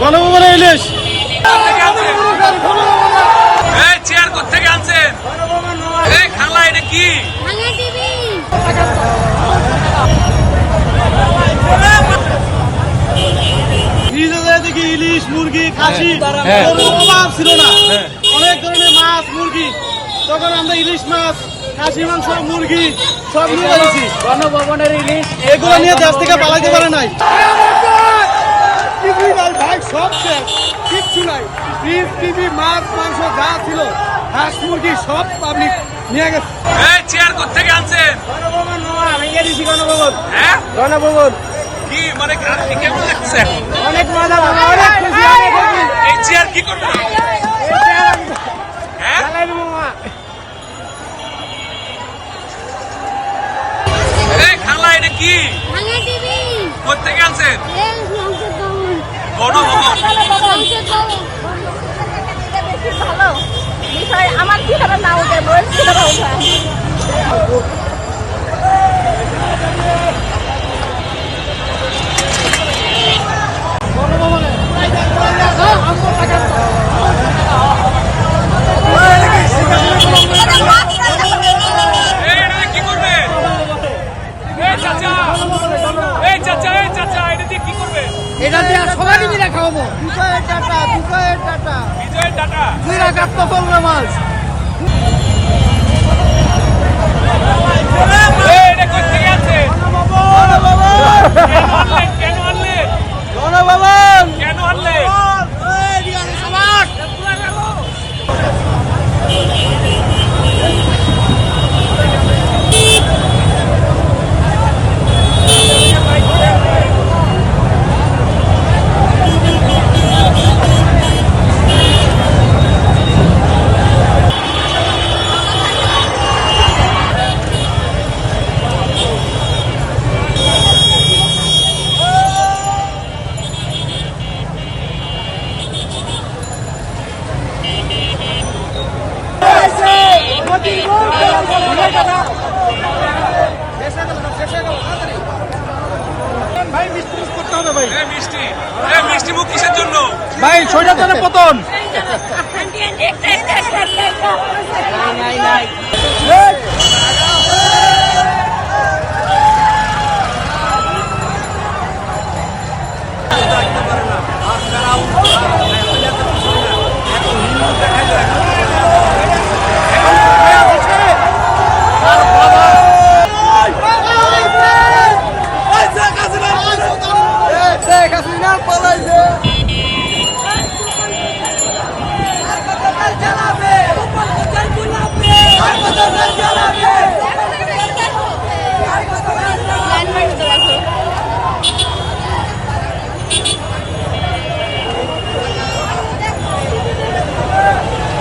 গণভবনে ইলিশ চেয়ার কোথেকে আনছেন? খালা এটা কি? দেখি ইলিশ মুরগি খাসি অভাব ছিল না, অনেক ধরনের মাছ মুরগি, তখন আমরা ইলিশ মাছ খাসি মাংস মুরগি সব নিয়ে যাচ্ছি। গণভবনের ইলিশ এগুলো নিয়ে দেশ থেকে পালাইতে পারে নাই। ভাই সব শেষ, কিচ্ছু নাই। ফ্রিজ টিভি মাছ মাংস যা ছিল হাঁস মুরগি সব পাবলিক নিয়ে গেছে। চেয়ার কোথেকে আনছেন? গণভবন ভেঙে দিছি। গণভবন গণভবন কি মানে কেমন লাগছে? অনেক মজা, অনেক খুশি, অনেক খুশি। এই চেয়ার কি করবে? খালা এটা কি? কোথেকে আনছেন? গণভবন। আমার কি না উঠে কি করবে? চাচা এটা দিয়ে কি করবে? এটা দিয়ে সবাই মিলে খাওয়াবো। বিজয়ের টাটা, বিজয়ের টাটা, বিজয়ের টাটা। দুই রাখার তখন নামাজ। এটা কোথেকে আছে? কেন আনলেন? গণভবন কেন আনলেন? ভাই মিষ্টি করতে হবে ভাই। মিষ্টি মুখ কিসের জন্য? ভাই স্বৈরাচারের পতন। নাই